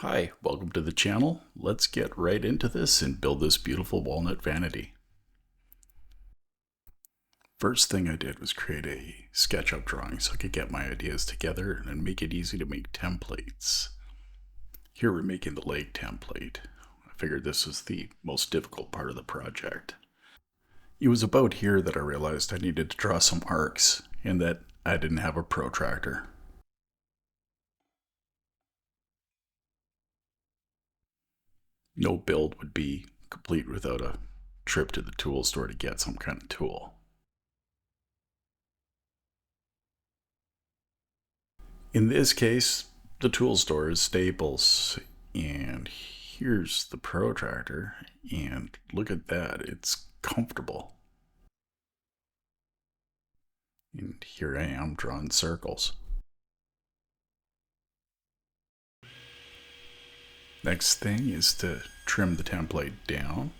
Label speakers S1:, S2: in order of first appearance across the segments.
S1: Hi, welcome to the channel. Let's get right into this and build this beautiful walnut vanity. First thing I did was create a SketchUp drawing so I could get my ideas together and make it easy to make templates. Here we're making the leg template. I figured this was the most difficult part of the project. It was about here that I realized I needed to draw some arcs and that I didn't have a protractor. No build would be complete without a trip to the tool store to get some kind of tool. In this case, the tool store is Staples, and here's the protractor, and look at that, it's comfortable. And here I am drawing circles. Next thing is to trim the template down,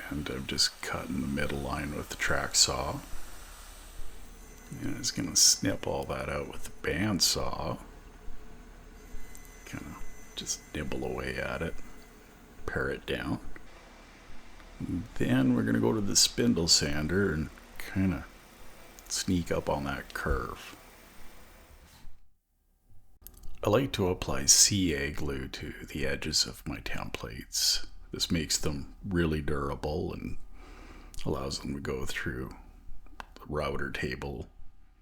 S1: and I'm just cutting the middle line with the track saw. And it's going to snip all that out with the bandsaw. Kind of just nibble away at it, pare it down. And then we're going to go to the spindle sander and kind of sneak up on that curve. I like to apply CA glue to the edges of my templates. This makes them really durable and allows them to go through the router table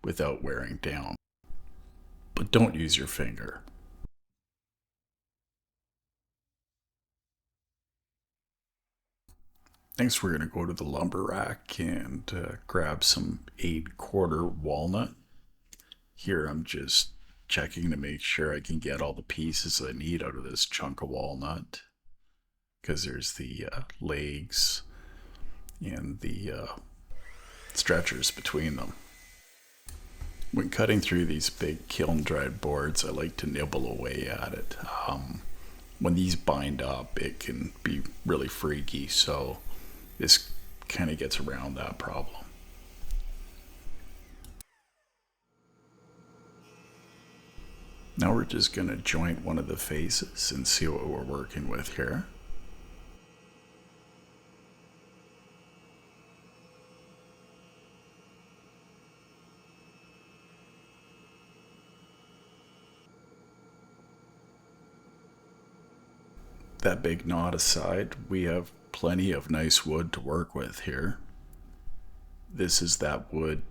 S1: without wearing down. But don't use your finger. Next we're going to go to the lumber rack and grab some 8/4 walnut. Here I'm just checking to make sure I can get all the pieces I need out of this chunk of walnut, because there's the legs and the stretchers between them. When cutting through these big kiln dried boards, I like to nibble away at it. When these bind up, it can be really freaky, so this kind of gets around that problem. Now we're just going to joint one of the faces and see what we're working with here. That big knot aside, we have plenty of nice wood to work with here. This is that wood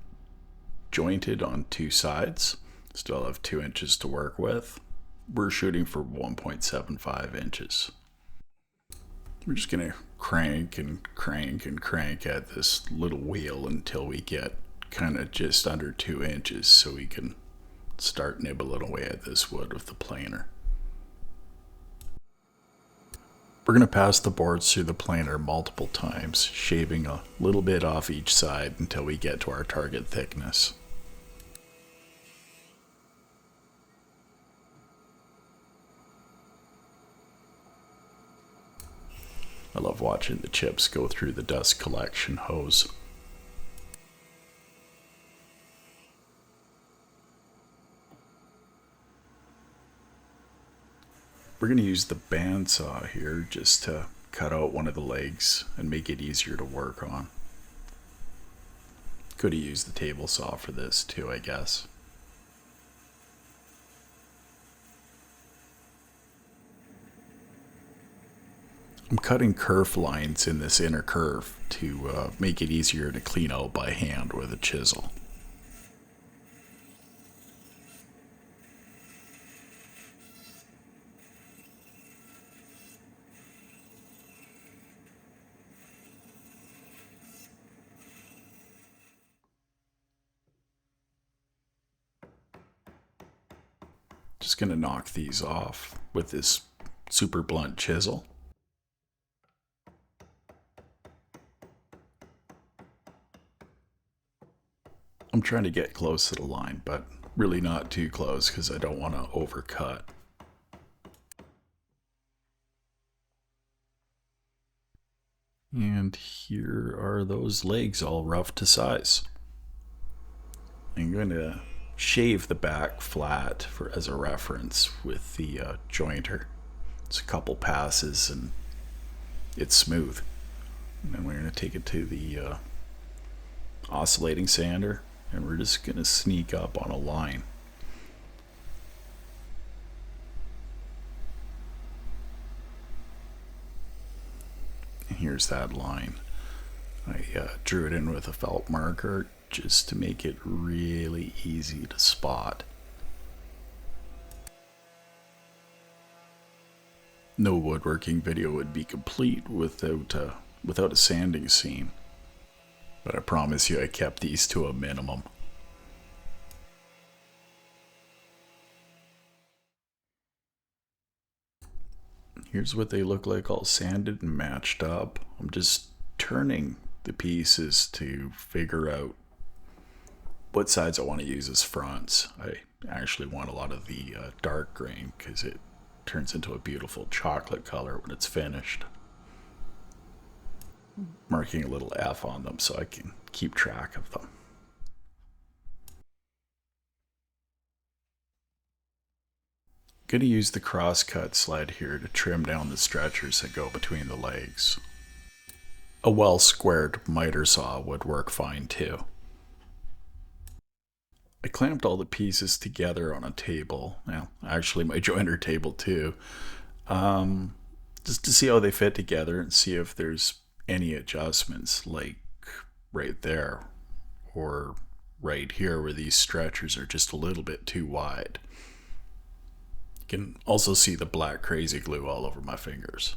S1: jointed on two sides. Still have 2 inches to work with. We're shooting for 1.75 inches. We're just going to crank and crank and crank at this little wheel until we get kind of just under 2 inches so we can start nibbling away at this wood with the planer. We're going to pass the boards through the planer multiple times, shaving a little bit off each side until we get to our target thickness. I love watching the chips go through the dust collection hose. We're going to use the bandsaw here just to cut out one of the legs and make it easier to work on. Could have used the table saw for this too, I guess. I'm cutting curve lines in this inner curve to make it easier to clean out by hand with a chisel. Just going to knock these off with this super blunt chisel. I'm trying to get close to the line, but really not too close because I don't want to overcut. And here are those legs all rough to size. I'm going to shave the back flat for as a reference with the jointer. It's a couple passes and it's smooth. And then we're going to take it to the oscillating sander and we're just going to sneak up on a line. And here's that line. I drew it in with a felt marker just to make it really easy to spot. No woodworking video would be complete without a sanding scene, but I promise you I kept these to a minimum. Here's what they look like all sanded and matched up. I'm just turning the pieces to figure out what sides I want to use as fronts. I actually want a lot of the dark grain because it turns into a beautiful chocolate color when it's finished. Marking a little F on them so I can keep track of them. Going to use the crosscut sled here to trim down the stretchers that go between the legs. A well squared miter saw would work fine too. I clamped all the pieces together on a table, well, actually my joiner table too, just to see how they fit together and see if there's any adjustments, like right there or right here where these stretchers are just a little bit too wide. You can also see the black crazy glue all over my fingers.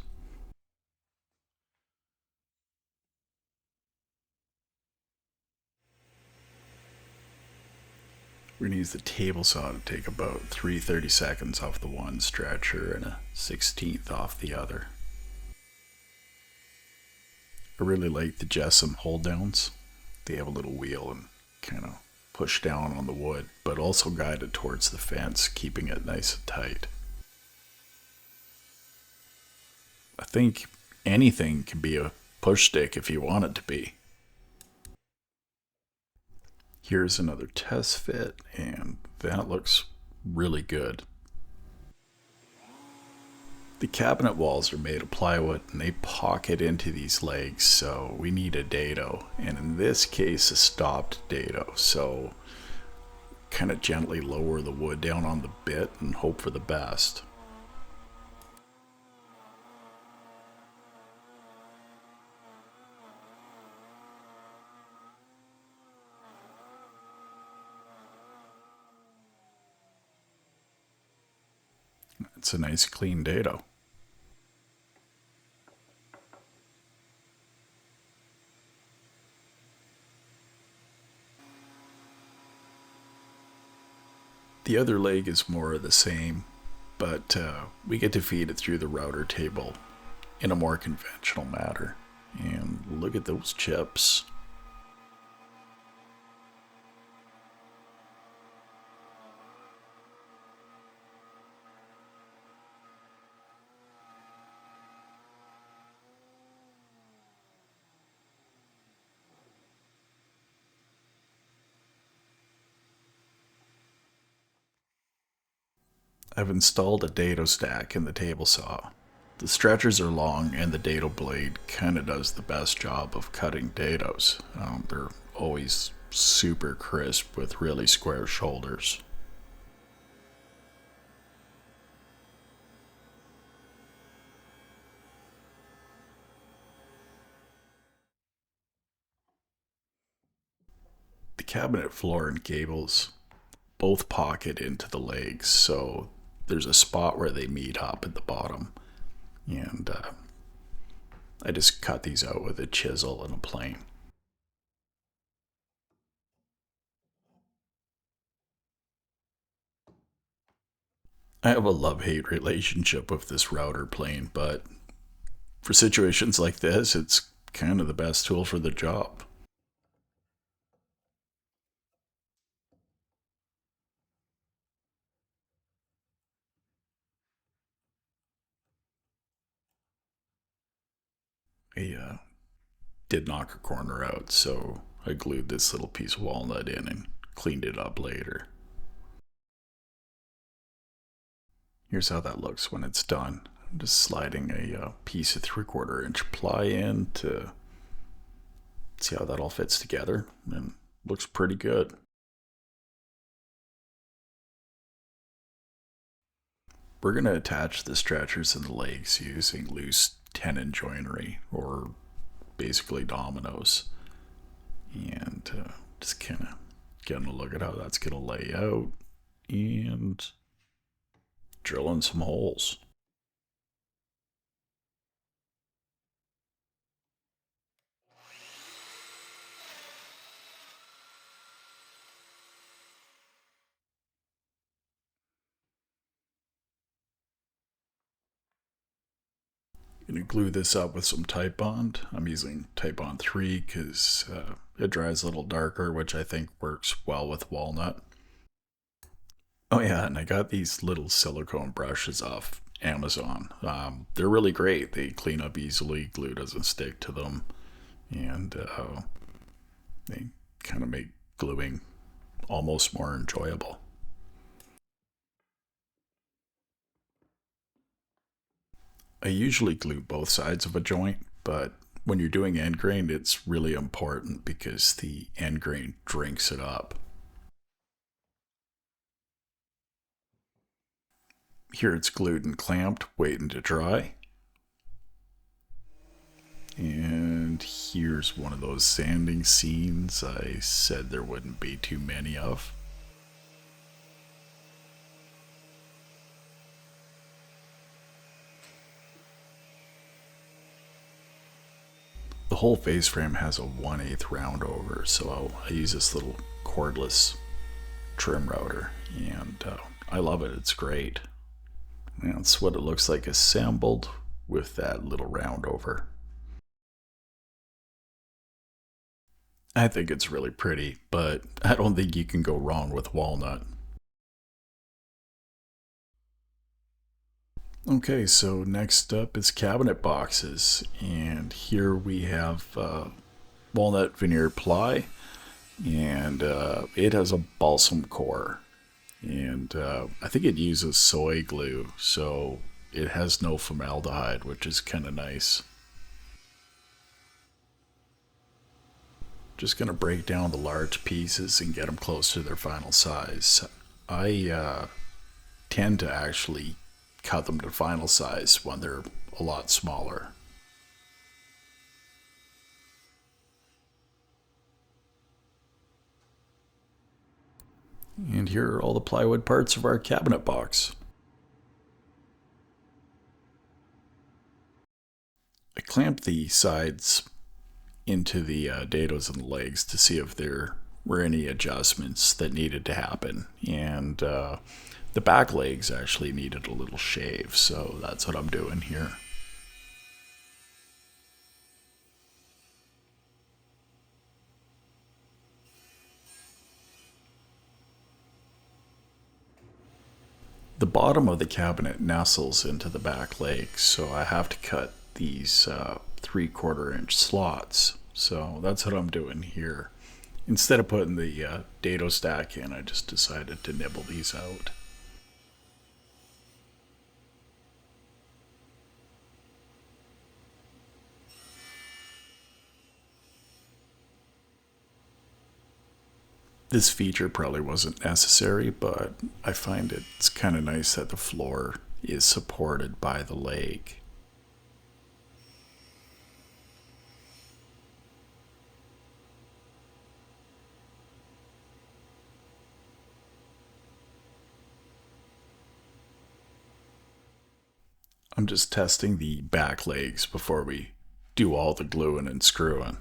S1: We're going to use the table saw to take about 3 30-seconds off the one stretcher and a 1/16 off the other. I really like the Jessam hold downs. They have a little wheel and kind of push down on the wood, but also guide it towards the fence, keeping it nice and tight. I think anything can be a push stick if you want it to be. Here's another test fit, and that looks really good. The cabinet walls are made of plywood and they pocket into these legs, so we need a dado, and in this case a stopped dado, so kind of gently lower the wood down on the bit and hope for the best. It's a nice clean dado. The other leg is more of the same, but we get to feed it through the router table in a more conventional manner. And look at those chips. I've installed a dado stack in the table saw. The stretchers are long and the dado blade kind of does the best job of cutting dados. They're always super crisp with really square shoulders. The cabinet floor and gables both pocket into the legs, so there's a spot where they meet up at the bottom. And I just cut these out with a chisel and a plane. I have a love-hate relationship with this router plane, but for situations like this, it's kind of the best tool for the job. I did knock a corner out, so I glued this little piece of walnut in and cleaned it up later. Here's how that looks when it's done. I'm just sliding a piece of 3/4 inch ply in to see how that all fits together, and looks pretty good. We're going to attach the stretchers and the legs using loose tenon joinery, or basically dominoes. And just kind of getting a look at how that's going to lay out and drilling some holes. Gonna glue this up with some Titebond. I'm using Titebond 3 because it dries a little darker, which I think works well with Walnut. Oh yeah, and I got these little silicone brushes off Amazon. They're really great. They clean up easily, glue doesn't stick to them, and they kind of make gluing almost more enjoyable. I usually glue both sides of a joint, but when you're doing end grain, it's really important because the end grain drinks it up. Here it's glued and clamped, waiting to dry. And here's one of those sanding scenes I said there wouldn't be too many of. The whole face frame has a 1/8 round over, so I use this little cordless trim router, and I love it. It's great. And that's what it looks like assembled with that little round over. I think it's really pretty, but I don't think you can go wrong with walnut. Okay, so next up is cabinet boxes, and here we have walnut veneer ply, and it has a balsam core, and I think it uses soy glue, so it has no formaldehyde, which is kind of nice. Just gonna break down the large pieces and get them close to their final size. I tend to actually cut them to final size when they're a lot smaller. And here are all the plywood parts of our cabinet box. I clamped the sides into the dados and the legs to see if there were any adjustments that needed to happen. And the back legs actually needed a little shave, so that's what I'm doing here. The bottom of the cabinet nestles into the back legs, so I have to cut these 3/4 inch slots. So that's what I'm doing here. Instead of putting the dado stack in, I just decided to nibble these out. This feature probably wasn't necessary, but I find it's kind of nice that the floor is supported by the leg. I'm just testing the back legs before we do all the gluing and screwing.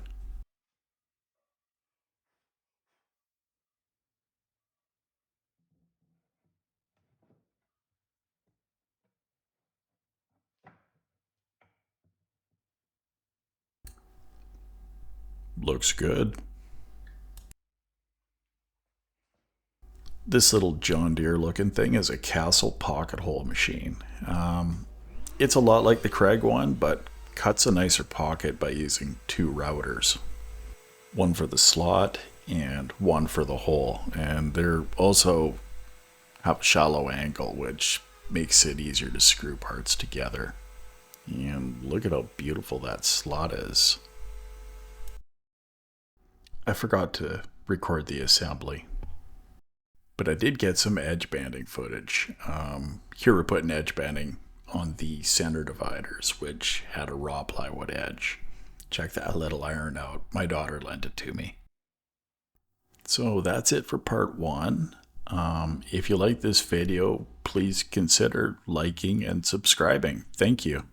S1: Looks good. This little John Deere looking thing is a Castle pocket hole machine. It's a lot like the Craig one, but cuts a nicer pocket by using 2 routers. One for the slot and one for the hole. And they're also have a shallow angle, which makes it easier to screw parts together. And look at how beautiful that slot is. I forgot to record the assembly, but I did get some edge banding footage. Here we're putting edge banding on the center dividers, which had a raw plywood edge. Check that little iron out. My daughter lent it to me. So that's it for part 1. If you like this video, please consider liking and subscribing. Thank you.